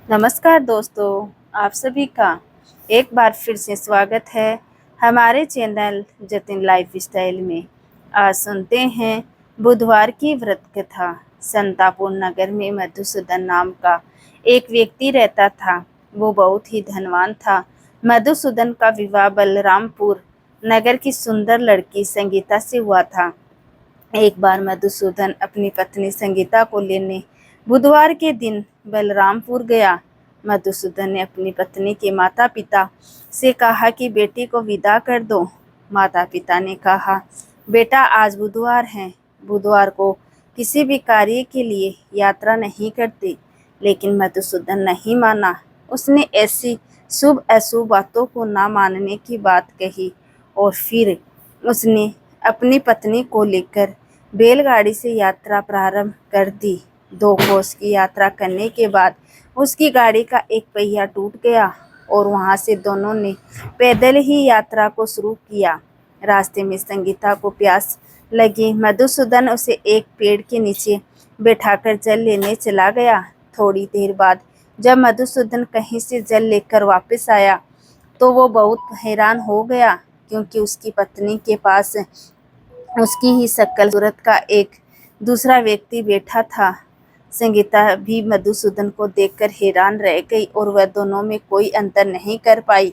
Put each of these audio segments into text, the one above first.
नमस्कार दोस्तों, आप सभी का एक बार फिर से स्वागत है हमारे चैनल जतिन लाइफ स्टाइल में। आज सुनते हैं बुधवार की व्रत कथा। संतापुर नगर में मधुसूदन नाम का एक व्यक्ति रहता था। वो बहुत ही धनवान था। मधुसूदन का विवाह बलरामपुर नगर की सुंदर लड़की संगीता से हुआ था। एक बार मधुसूदन अपनी पत्नी संगीता को लेने बुधवार के दिन बलरामपुर गया। मधुसूदन ने अपनी पत्नी के माता पिता से कहा कि बेटी को विदा कर दो। माता पिता ने कहा, बेटा आज बुधवार है, बुधवार को किसी भी कार्य के लिए यात्रा नहीं करते। लेकिन मधुसूदन नहीं माना। उसने ऐसी शुभ अशुभ बातों को ना मानने की बात कही और फिर उसने अपनी पत्नी को लेकर बैलगाड़ी से यात्रा प्रारंभ कर दी। 2 कोस की यात्रा करने के बाद उसकी गाड़ी का एक पहिया टूट गया और वहां से दोनों ने पैदल ही यात्रा को शुरू किया। रास्ते में संगीता को प्यास लगी। मधुसूदन उसे एक पेड़ के नीचे बैठाकर जल लेने चला गया। थोड़ी देर बाद जब मधुसूदन कहीं से जल लेकर वापस आया तो वो बहुत हैरान हो गया, क्योंकि उसकी पत्नी के पास उसकी ही शक्ल सूरत का एक दूसरा व्यक्ति बैठा था। संगीता भी मधुसूदन को देखकर हैरान रह गई और वह दोनों में कोई अंतर नहीं कर पाई।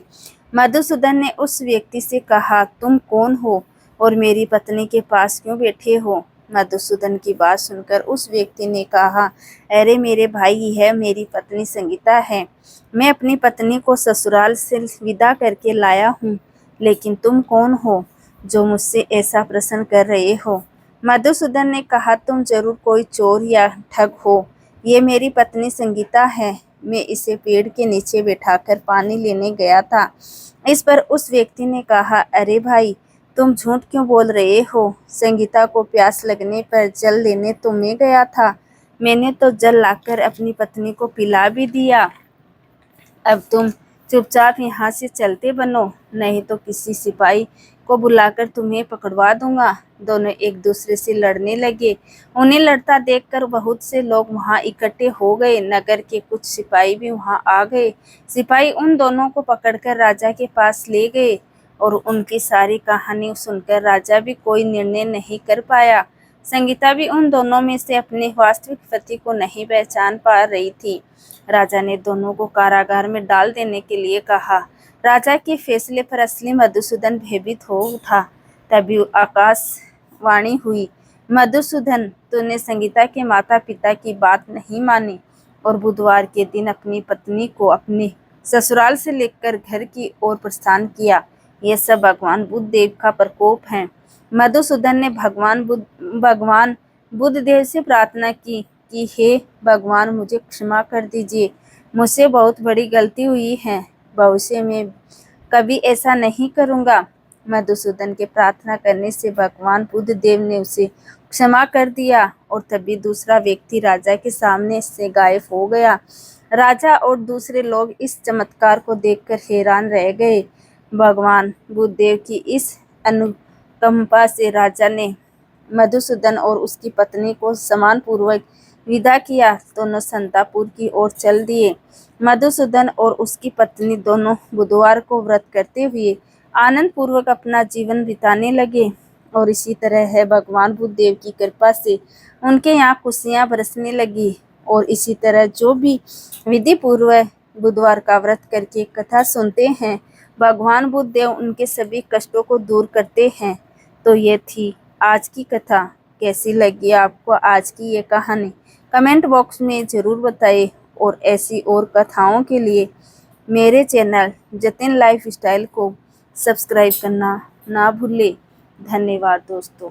मधुसूदन ने उस व्यक्ति से कहा, तुम कौन हो और मेरी पत्नी के पास क्यों बैठे हो? मधुसूदन की बात सुनकर उस व्यक्ति ने कहा, अरे मेरे भाई, यह मेरी पत्नी संगीता है। मैं अपनी पत्नी को ससुराल से विदा करके लाया हूँ। लेकिन तुम कौन हो जो मुझसे ऐसा प्रश्न कर रहे हो? मधुसूदन ने कहा, तुम जरूर कोई चोर या ठग हो। ये मेरी पत्नी संगीता है। मैं इसे पेड़ के नीचे बैठाकर पानी लेने गया था। इस पर उस व्यक्ति ने कहा, अरे भाई, तुम झूठ क्यों बोल रहे हो? संगीता को प्यास लगने पर जल लेने तो मैं गया था। मैंने तो जल लाकर अपनी पत्नी को पिला भी दिया। अब तुम चुपचाप यहाँ से चलते बनो, नहीं तो किसी सिपाही को बुलाकर तुम्हें पकड़वा दूंगा। दोनों एक दूसरे से लड़ने लगे। उन्हें लड़ता देखकर बहुत से लोग वहां इकट्ठे हो गए। नगर के कुछ सिपाही भी वहां आ गए। सिपाही उन दोनों को पकड़कर राजा के पास ले गए और उनकी सारी कहानी सुनकर राजा भी कोई निर्णय नहीं कर पाया। संगीता भी उन दोनों में से अपने वास्तविक पति को नहीं पहचान पा रही थी। राजा ने दोनों को कारागार में डाल देने के लिए कहा। राजा के फैसले पर असली मधुसूदन भयभीत हो उठा। तभी आकाशवाणी हुई, मधुसूदन, तूने संगीता के माता पिता की बात नहीं मानी और बुधवार के दिन अपनी पत्नी को अपने ससुराल से लेकर घर की ओर प्रस्थान किया। यह सब भगवान बुद्ध देव का प्रकोप है। मधुसूदन ने भगवान बुद्ध देव से प्रार्थना की कि हे भगवान, मुझे क्षमा कर दीजिए। मुझसे बहुत बड़ी गलती हुई है। भविष्य में कभी ऐसा नहीं करूँगा। मधुसूदन के प्रार्थना करने से भगवान बुद्ध देव ने उसे क्षमा कर दिया और तभी दूसरा व्यक्ति राजा के सामने से गायब हो गया। राजा और दूसरे लोग इस चमत्कार को देखकर हैरान रह गए। भगवान बुद्ध देव की इस अनुकंपा से राजा ने मधुसूदन और उसकी पत्नी को सम्मानपूर्वक विदा किया। दोनों संतापुर की ओर चल दिए। मधुसूदन और उसकी पत्नी दोनों बुधवार को व्रत करते हुए आनंद पूर्वक अपना जीवन बिताने लगे और इसी तरह है भगवान बुद्ध देव की कृपा से उनके यहाँ खुशियाँ बरसने लगी। और इसी तरह जो भी विधि पूर्वक बुधवार का व्रत करके कथा सुनते हैं, भगवान बुद्ध देव उनके सभी कष्टों को दूर करते हैं। तो ये थी आज की कथा। कैसी लगी आपको आज की ये कहानी? कमेंट बॉक्स में ज़रूर बताएं और ऐसी और कथाओं के लिए मेरे चैनल जतिन लाइफ स्टाइल को सब्सक्राइब करना ना भूलें। धन्यवाद दोस्तों।